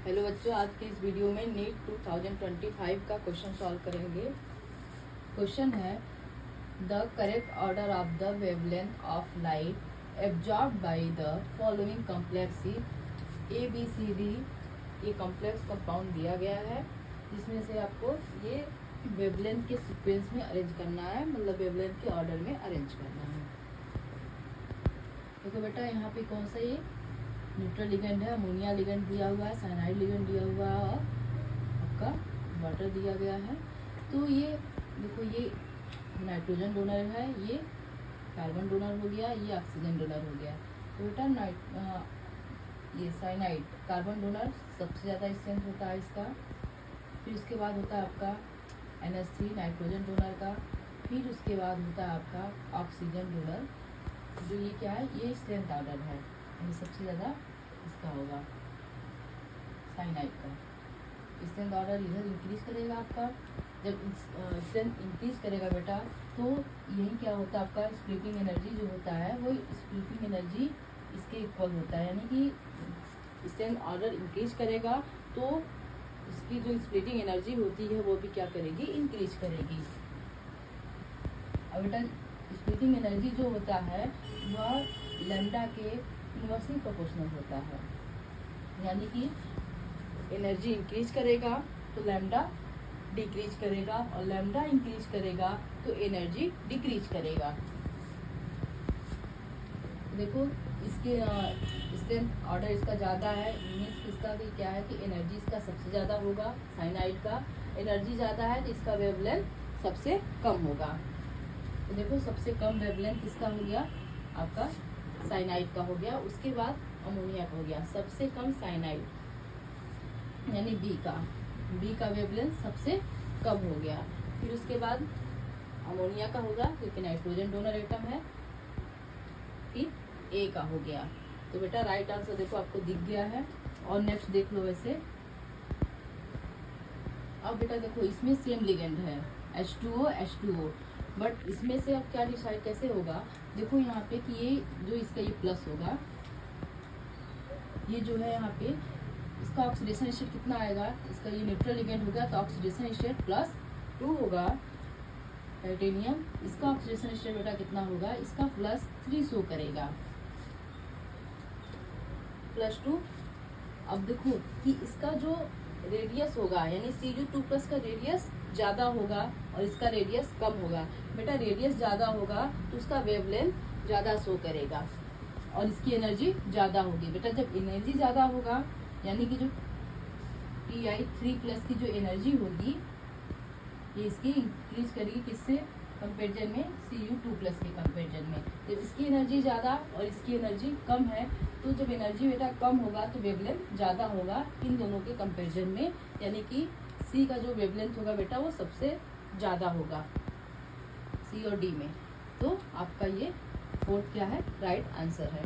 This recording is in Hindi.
हेलो बच्चों, आज की इस वीडियो में नीट 2025 का क्वेश्चन सॉल्व करेंगे। क्वेश्चन है the correct order of the wavelength of light absorbed by the following complex ABCD। ये कॉम्प्लेक्स कंपाउंड दिया गया है जिसमें से आपको ये वेवलेंथ के सीक्वेंस में अरेंज करना है, मतलब वेवलेंथ के ऑर्डर में अरेंज करना है। देखो बेटा, यहाँ पे कौन सा ये न्यूट्रल लिगेंड है, अमोनिया लिगेंड दिया हुआ है, साइनाइड लिगेंड दिया हुआ है और आपका वाटर दिया गया है। तो ये देखो, ये नाइट्रोजन डोनर है, ये कार्बन डोनर हो गया, ये ऑक्सीजन डोनर हो गया। तो बेटा ये साइनाइड कार्बन डोनर सबसे ज़्यादा स्ट्रेंथ होता है इसका। फिर उसके बाद होता है आपका NH3 नाइट्रोजन डोनर का। फिर उसके बाद होता है आपका ऑक्सीजन डोनर, जो ये क्या है, ये स्ट्रेंथ ऑर्डर है, ये सबसे ज़्यादा इसका होगा साइनाइड का। स्ट्रेंथ ऑर्डर इधर इंक्रीज करेगा आपका। जब स्ट्रेंथ इंक्रीज करेगा बेटा, तो यही क्या होता है आपका स्प्लिटिंग एनर्जी जो होता है, वो स्प्लिटिंग एनर्जी इसके इक्वल होता है। यानी कि स्ट्रेंथ ऑर्डर इंक्रीज करेगा तो इसकी जो स्प्लिटिंग एनर्जी होती है वो भी क्या करेगी, इंक्रीज करेगी। अब बेटा स्प्लिटिंग एनर्जी जो होता है वह लैम्डा के इनवर्सली प्रोपोर्शनल होता है। यानी कि एनर्जी इंक्रीज करेगा तो लैम्डा डिक्रीज करेगा, और लैम्डा इंक्रीज करेगा तो एनर्जी डिक्रीज करेगा। देखो, इसके स्ट्रेंथ ऑर्डर इसका ज़्यादा है, मीन्स इसका भी क्या है कि एनर्जी इसका सबसे ज़्यादा होगा। साइनाइड का एनर्जी ज़्यादा है तो इसका वेवलेंथ सबसे कम होगा। तो देखो, सबसे कम वेवलेंथ किसका हो गया, आपका साइनाइड का हो गया। उसके बाद अमोनिया का हो गया सबसे कम साइनाइड, यानी बी का वेवलेंथ सबसे कम हो गया। फिर उसके बाद अमोनिया का होगा क्योंकि नाइट्रोजन डोनर एटम है। फिर ए का हो गया। तो बेटा राइट आंसर देखो आपको दिख गया है। और नेक्स्ट देख लो वैसे। अब बेटा देखो, इसमें सेम लिगेंड है H2O, बट इसमें से अब क्या डिसाइड कैसे होगा। देखो यहाँ पे कि ये जो इसका ये प्लस होगा, ये जो है यहाँ पे इसका ऑक्सीडेशन स्टेट कितना आएगा, इसका ये न्यूट्रल लिगेंड हो गया तो ऑक्सीडेशन स्टेट +2 होगा टाइटेनियम। इसका ऑक्सीडेशन स्टेट बेटा कितना होगा, इसका +3 शो करेगा, +2। अब देखो कि इसका जो रेडियस होगा, यानी Cu2+ का रेडियस ज़्यादा होगा और इसका रेडियस कम होगा। बेटा रेडियस ज़्यादा होगा तो उसका वेवलेंथ ज़्यादा शो करेगा और इसकी एनर्जी ज़्यादा होगी। बेटा जब एनर्जी ज़्यादा होगा, यानी कि जो Ti3+ की जो एनर्जी होगी, ये इसकी इंक्रीज करेगी किससे कंपेरिजन में, Cu2+ के कंपेरिजन में। जब इसकी एनर्जी ज़्यादा और इसकी एनर्जी कम है, तो जब एनर्जी बेटा कम होगा तो वेवलेंथ ज़्यादा होगा इन दोनों के कंपेरिजन में। यानी कि सी का जो वेवलेंथ होगा बेटा वो सबसे ज़्यादा होगा सी और डी में। तो आपका ये फोर्थ क्या है, राइट आंसर है।